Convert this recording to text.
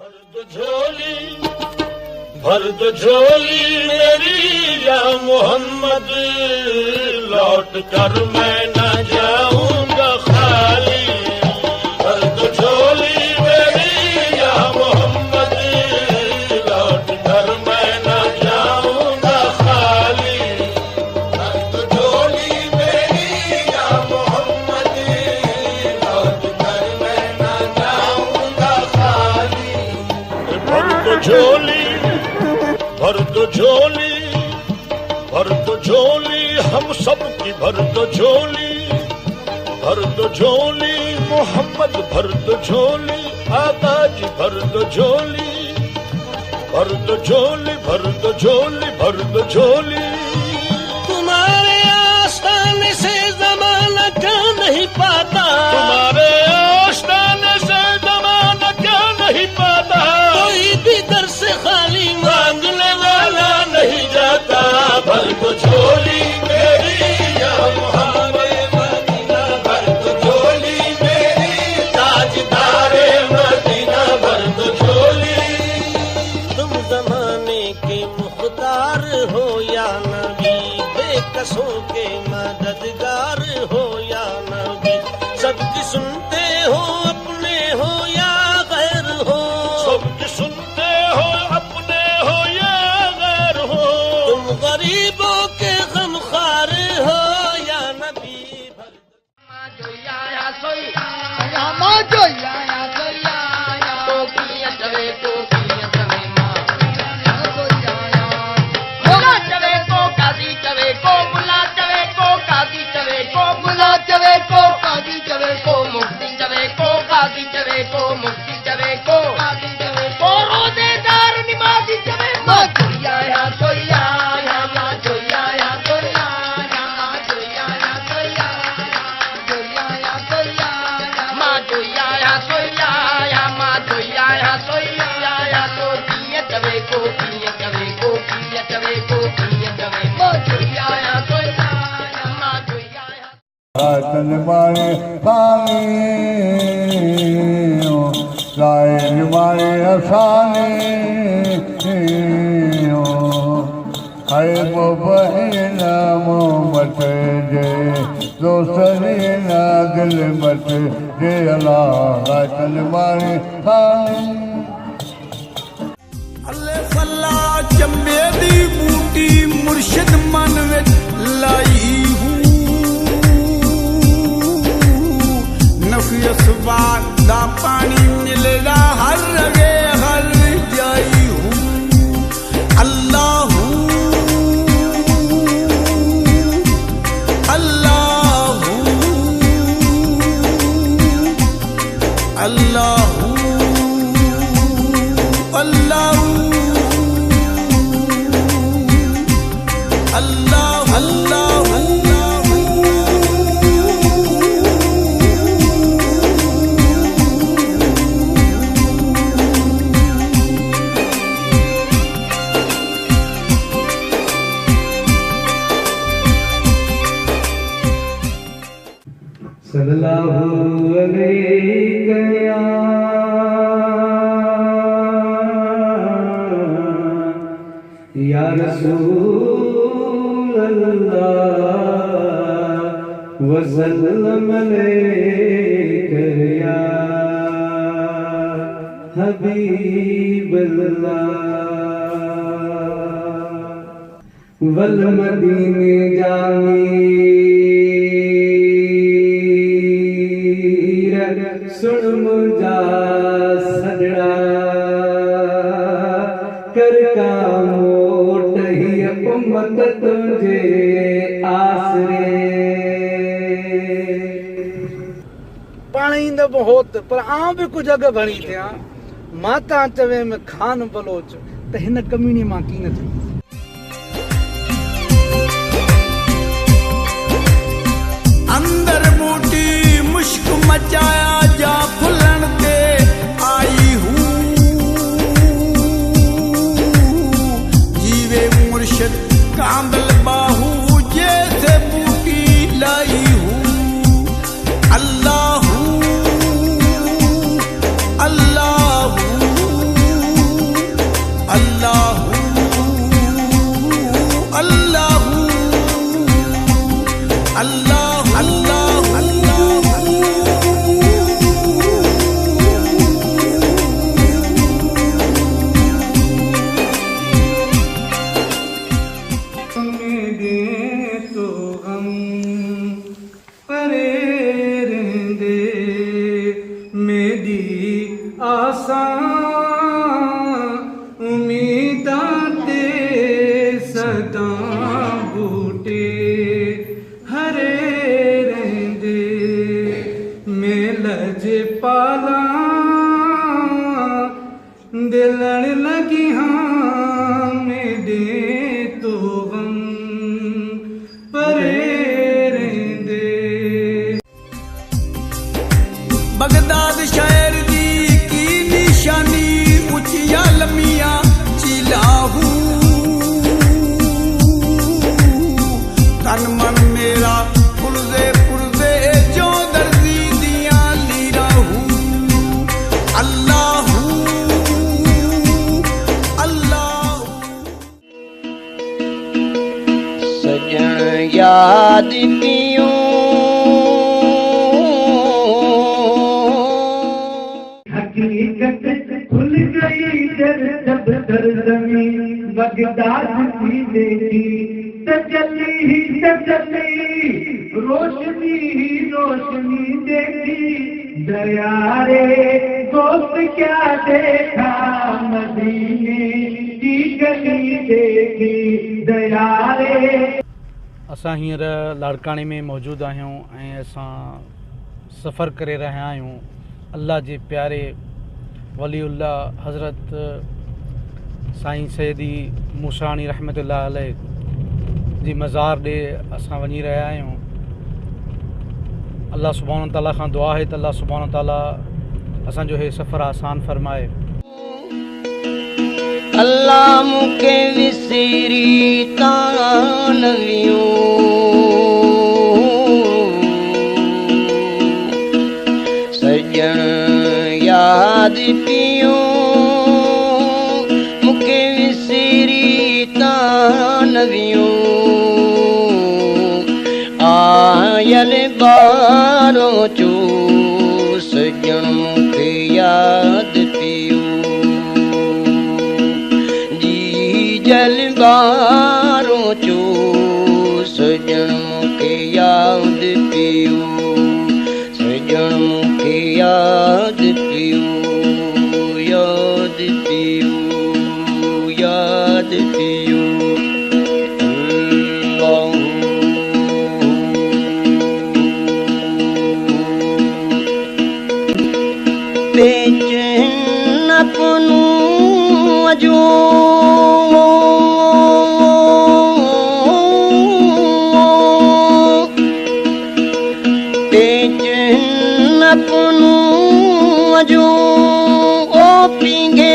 भर दो झोली मेरी या मोहम्मद, लौट कर मैं न जाऊंगा खाली। भर दो झोली मेरी या मोहम्मद, लौट कर मैं न जाऊंगा खाली। भर दो झोली मेरी या मोहम्मद, लौट कर मैं न जाऊंगा खाली। भर दो झोली, भर दो झोली, भर दो झोली हम सब की, भर दो झोली, भर दो झोली मोहम्मद, भर दो झोली आका जी, भर दो झोली, भर दो झोली, भर दो झोली, भर दो झोली। तुम्हारे आस्थाने से जमाना क्या नहीं पाता, तुम्हारे आस्थाने से जमाना क्या नहीं पाता। कोई भी दर से खाली मांगने वाला नहीं जाता। भर दो झोली मेरी या मोहम्मद मदीना, भर दो झोली मेरी ताजदारे मदीना, भर दो झोली। तुम जमाने के मुख्तार हो या नबी, बेकसों के मददगार हो या नबी, सबकी सुनते हो अपने हो या गैर हो, सबकी सुनते हो अपने हो या गैर हो। तुम गरीबों के गमखार हो या नबी। तन मारे पानी लाइन मारे अफसाने है वो बहना मोहम्मद जे दोस्तरी ना दिल मत जे अल्लाह तन मारे पानी। अल्ले फल्ला चंबे दी बूटी मुर्शिद मन विच लाई हूँ, नफी असबार दा पानी मिलदा हर रगे हर जाई हूँ। अल्लाह अल्लाह अल्लाह अल्लाह अल्लाह अल्लाह सल्लल्लाहु अलैहि या रसूल अल्लाह वसल्लम अलैका या हबीब अल्लाह। वल मदीने जामी सुन मुझा सजड़ा कर का मोट ही उम्मत तुझे आसरे। पाणी ईंद बहुत पर आऊं भी कुछ अॻु भणी थियां। माता चवे में खान बलोच त हिन कमीनी मां की न थी। अंदर बूटी मुश्क मचाया जा फुलन ते आई हूँ, जीवे मुर्शिद कामिल बाहू जैसे बूटी लाई हूँ। अल्लाह अल्लाह उम्मीदां ते सदा बूटे हरे रहंदे मैं लजपाला दिलण लगी हाँ मेरे तो गम परे रहंदे। बगदाद शहर दी की निशानी उचिया लमिया चिलाहू तन मन मेरा पुरजे पुरजे जो दर्जी दिया लीराहू अल्लाहू अल्लाहू। सजन याद पियो हकीकत खुल गई जब जमीन बगदाद की देखी तजल्ली ही तजल्ली रोशनी ही रोशनी देखी दया रे दोस्त क्या देखा मदीने की गली देखी दया रे। असां हींअर लाड़काणे में मौजूदु आहियूं ऐं असां सफ़र करे रहिया आहियूं अल्लाह जे प्यारे वलीउल्लाह हज़रत साईं सैदी मूसाणी रहमतुल्लाह अलैह जी मज़ार ॾे असां वञी रहिया आहियूं। अल्लाह सुब्हानो ताला खां दुआ आहे त अल्लाह सुब्हानो ताला असांजो हे सफ़र आसान फ़रमाए। अल्लाह मूंखे विसरी तान वियो सजन याद पियो मूंखे विसरी तान वियो आयल बारो चो सजन मूंखे याद पियो जलबारो चो सजन मूंखे याद पियो सजन मूंखे याद पियो याद पियो याद पियो बेचैन अपनू जो अपनू जो ओ पींगे